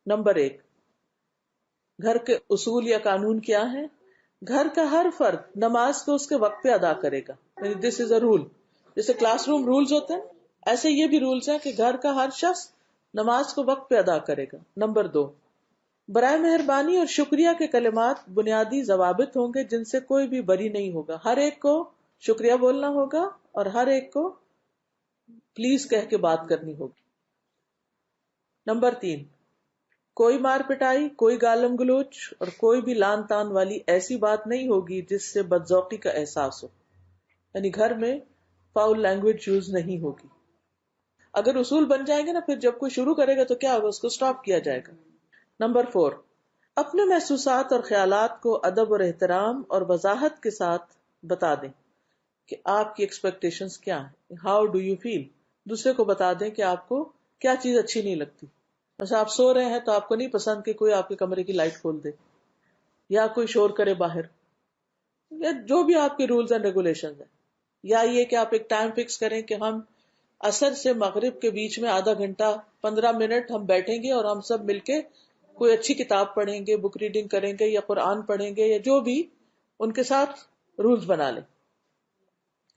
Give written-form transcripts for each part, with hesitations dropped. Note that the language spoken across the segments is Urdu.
نمبر 1، گھر کے اصول یا قانون کیا ہیں؟ گھر کا ہر فرد نماز کو اس کے وقت پہ ادا کرے گا، یعنی دس از اے رول. جیسے کلاس روم رولز ہوتے ہیں، ایسے یہ بھی رولز ہیں کہ گھر کا ہر شخص نماز کو وقت پہ ادا کرے گا. نمبر 2، برائے مہربانی اور شکریہ کے کلمات بنیادی ضوابط ہوں گے جن سے کوئی بھی بری نہیں ہوگا. ہر ایک کو شکریہ بولنا ہوگا اور ہر ایک کو پلیز کہہ کے بات کرنی ہوگی. نمبر 3، کوئی مار پٹائی، کوئی گالم گلوچ اور کوئی بھی لان تان والی ایسی بات نہیں ہوگی جس سے بدذوقی کا احساس ہو، یعنی گھر میں فاؤل لینگویج یوز نہیں ہوگی. اگر اصول بن جائیں گے نا، پھر جب کوئی شروع کرے گا تو کیا ہوگا، اس کو سٹاپ کیا جائے گا. نمبر 4، اپنے محسوسات اور خیالات کو ادب اور احترام اور وضاحت کے ساتھ بتا دیں کہ آپ کی ایکسپیکٹیشنز کیا ہیں. ہاؤ ڈو یو فیل، دوسرے کو بتا دیں کہ آپ کو کیا چیز اچھی نہیں لگتی. جیسے آپ سو رہے ہیں تو آپ کو نہیں پسند کہ کوئی آپ کے کمرے کی لائٹ کھول دے یا کوئی شور کرے باہر، یا جو بھی آپ کے رولز اینڈ ریگولیشنز ہیں. یا یہ کہ آپ ایک ٹائم فکس کریں کہ ہم عصر سے مغرب کے بیچ میں آدھا گھنٹہ 15 منٹ ہم بیٹھیں گے اور ہم سب مل کے کوئی اچھی کتاب پڑھیں گے، بک ریڈنگ کریں گے یا قرآن پڑھیں گے یا جو بھی، ان کے ساتھ رولز بنا لیں.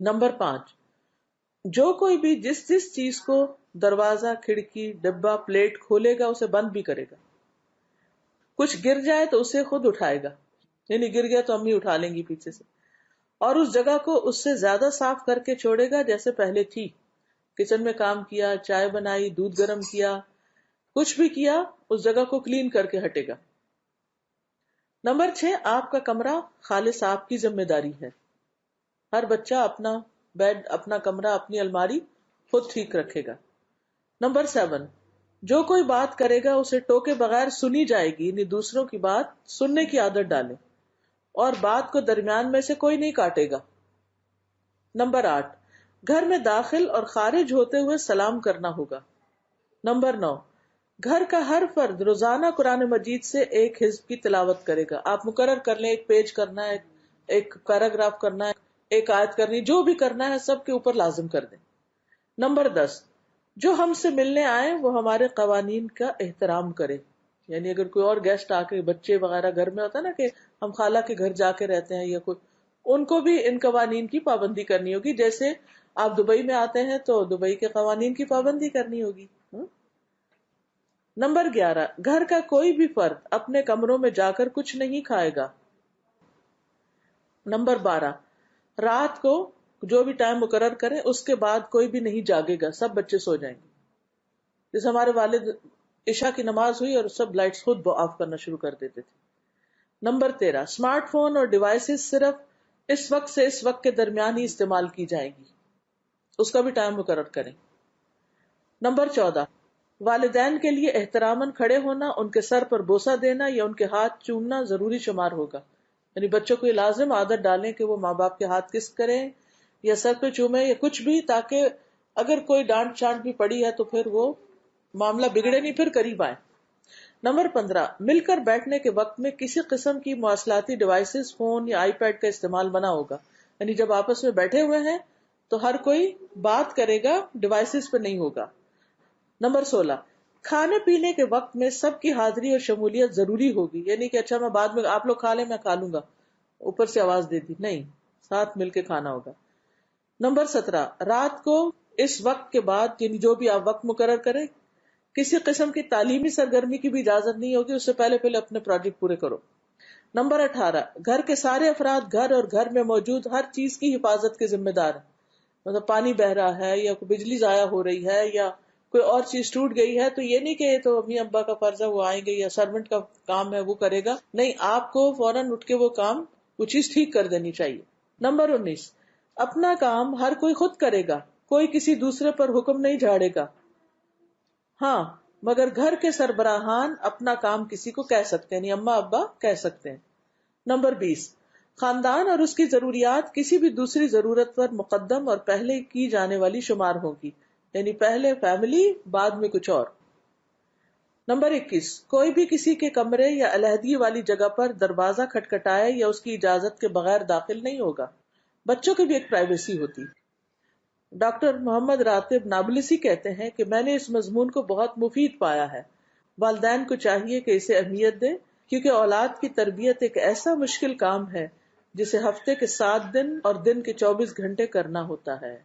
نمبر 5، جو کوئی بھی جس چیز کو دروازہ، کھڑکی، ڈبہ، پلیٹ کھولے گا اسے بند بھی کرے گا. کچھ گر جائے تو اسے خود اٹھائے گا، یعنی گر گیا تو امی اٹھا لیں گی پیچھے سے، اور اس جگہ کو اس سے زیادہ صاف کر کے چھوڑے گا جیسے پہلے تھی. کچن میں کام کیا، چائے بنائی، دودھ گرم کیا، کچھ بھی کیا، اس جگہ کو کلین کر کے ہٹے گا. نمبر 6، آپ کا کمرہ خالص آپ کی ذمہ داری ہے. ہر بچہ اپنا بیڈ، اپنا کمرہ، اپنی الماری خود ٹھیک رکھے گا. نمبر 7، جو کوئی بات کرے گا اسے ٹوکے بغیر سنی جائے گی، یعنی دوسروں کی بات سننے کی عادت ڈالیں اور بات کو درمیان میں سے کوئی نہیں کاٹے گا. نمبر 8، گھر میں داخل اور خارج ہوتے ہوئے سلام کرنا ہوگا. نمبر 9، گھر کا ہر فرد روزانہ قرآن مجید سے ایک حزب کی تلاوت کرے گا. آپ مقرر کر لیں، ایک پیج کرنا ہے، ایک پیراگراف کرنا ہے، ایک آیت کرنی، جو بھی کرنا ہے سب کے اوپر لازم کر دیں. نمبر 10، جو ہم سے ملنے آئے وہ ہمارے قوانین کا احترام کرے. یعنی اگر کوئی اور گیسٹ آ کے، بچے وغیرہ گھر میں ہوتا ہے نا کہ ہم خالہ کے گھر جا کے رہتے ہیں یا کوئی، ان کو بھی ان قوانین کی پابندی کرنی ہوگی. جیسے آپ دبئی میں آتے ہیں تو دبئی کے قوانین کی پابندی کرنی ہوگی. نمبر 11، گھر کا کوئی بھی فرد اپنے کمروں میں جا کر کچھ نہیں کھائے گا. نمبر 12، رات کو جو بھی ٹائم مقرر کریں اس کے بعد کوئی بھی نہیں جاگے گا، سب بچے سو جائیں گے. جیسے ہمارے والد عشاء کی نماز ہوئی اور سب لائٹس خود آف کرنا شروع کر دیتے تھے. نمبر 13، اسمارٹ فون اور ڈیوائسز صرف اس وقت سے اس وقت کے درمیان ہی استعمال کی جائیں گی، اس کا بھی ٹائم مقرر کریں. نمبر 14، والدین کے لیے احتراماً کھڑے ہونا، ان کے سر پر بوسہ دینا یا ان کے ہاتھ چومنا ضروری شمار ہوگا. یعنی بچوں کو یہ لازم عادت ڈالیں کہ وہ ماں باپ کے ہاتھ کس کریں یا سر پہ چومیں یا کچھ بھی، تاکہ اگر کوئی ڈانٹ چانٹ بھی پڑی ہے تو پھر وہ معاملہ بگڑے نہیں، پھر قریب آئیں. نمبر 15، مل کر بیٹھنے کے وقت میں کسی قسم کی مواصلاتی ڈیوائسز، فون یا آئی پیڈ کا استعمال منع ہوگا. یعنی جب آپس میں بیٹھے ہوئے ہیں تو ہر کوئی بات کرے گا، ڈیوائسز پہ نہیں ہوگا. نمبر 16، کھانے پینے کے وقت میں سب کی حاضری اور شمولیت ضروری ہوگی. یعنی کہ اچھا میں بعد میں، آپ لوگ کھا لیں میں کھا لوں گا، اوپر سے آواز دے دی، نہیں، ساتھ مل کے کھانا ہوگا. نمبر 17، رات کو اس وقت کے بعد، یعنی جو بھی آپ وقت مقرر کریں، کسی قسم کی تعلیمی سرگرمی کی بھی اجازت نہیں ہوگی، اس سے پہلے اپنے پروجیکٹ پورے کرو. نمبر 18، گھر کے سارے افراد گھر اور گھر میں موجود ہر چیز کی حفاظت کے ذمہ دار ہیں. مطلب پانی بہ رہا ہے یا کوئی بجلی ضائع ہو رہی ہے یا کوئی اور چیز ٹوٹ گئی ہے تو یہ نہیں کہ یہ تو امی ابا کا فرض ہے وہ آئیں گے یا سرونٹ کا کام ہے وہ کرے گا، نہیں، آپ کو فوراً اٹھ کے وہ کام، وہ چیز ٹھیک کر دینی چاہیے. نمبر 19، اپنا کام ہر کوئی خود کرے گا، کوئی کسی دوسرے پر حکم نہیں جھاڑے گا. ہاں، مگر گھر کے سربراہان اپنا کام کسی کو کہہ سکتے ہیں، یعنی اماں ابا کہہ سکتے ہیں. نمبر 20، خاندان اور اس کی ضروریات کسی بھی دوسری ضرورت پر مقدم اور پہلے کی جانے والی شمار ہوگی، یعنی پہلے فیملی، بعد میں کچھ اور. نمبر 21، کوئی بھی کسی کے کمرے یا علیحدگی والی جگہ پر دروازہ کھٹکھٹائے یا اس کی اجازت کے بغیر داخل نہیں ہوگا. بچوں کی بھی ایک پرائیویسی ہوتی. ڈاکٹر محمد راتب نابلسی کہتے ہیں کہ میں نے اس مضمون کو بہت مفید پایا ہے. والدین کو چاہیے کہ اسے اہمیت دے، کیونکہ اولاد کی تربیت ایک ایسا مشکل کام ہے جسے ہفتے کے 7 دن اور دن کے 24 گھنٹے کرنا ہوتا ہے۔